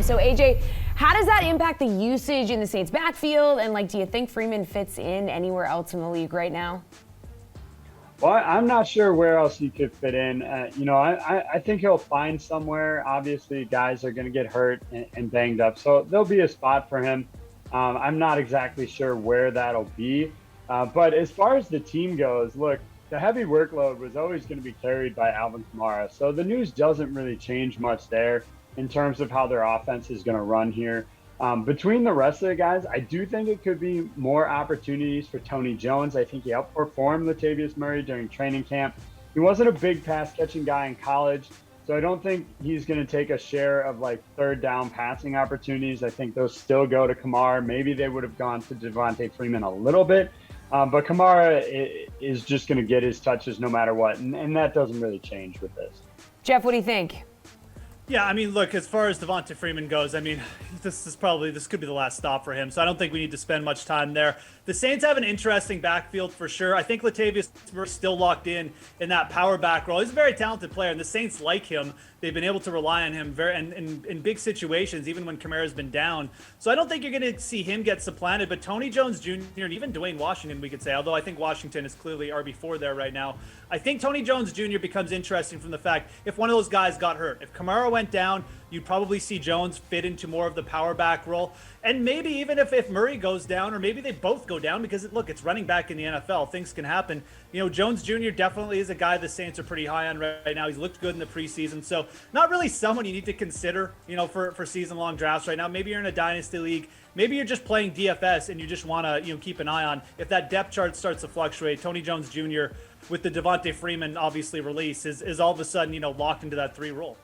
So AJ, how does that impact the usage in the Saints backfield? And do you think Freeman fits in anywhere else in the league right now? Well, I'm not sure where else he could fit in. I think he'll find somewhere. Obviously, guys are going to get hurt and banged up, so there'll be a spot for him. I'm not exactly sure where that'll be. But as far as the team goes, look, the heavy workload was always going to be carried by Alvin Kamara. So the news doesn't really change much there in terms of how their offense is going to run here. Between the rest of the guys, I do think it could be more opportunities for Tony Jones. I think he outperformed Latavius Murray during training camp. He wasn't a big pass catching guy in college, so I don't think he's going to take a share of third down passing opportunities. I think those still go to Kamara. Maybe they would have gone to Devonta Freeman a little bit, but Kamara is just going to get his touches no matter what, and that doesn't really change with this. Geoff, what do you think? Yeah, I mean, look, as far as Devonta Freeman goes, I mean, this could be the last stop for him, so I don't think we need to spend much time there. The Saints have an interesting backfield for sure. I think Latavius Murray's still locked in that power back role. He's a very talented player, and the Saints like him. They've been able to rely on him in big situations, even when Kamara's been down. So I don't think you're going to see him get supplanted, but Tony Jones Jr. and even Dwayne Washington, we could say, although I think Washington is clearly RB4 there right now. I think Tony Jones Jr. becomes interesting from the fact if one of those guys got hurt. If Kamara went down, you'd probably see Jones fit into more of the power back role. And maybe even if Murray goes down, or maybe they both go down, because look, it's running back in the NFL. Things can happen. Jones Jr. definitely is a guy the Saints are pretty high on right now. He's looked good in the preseason. So not really someone you need to consider, for season-long drafts right now. Maybe you're in a dynasty league. Maybe you're just playing DFS and you just want to, keep an eye on. If that depth chart starts to fluctuate, Tony Jones Jr. with the Devonta Freeman, obviously, release is all of a sudden, locked into that 3 role.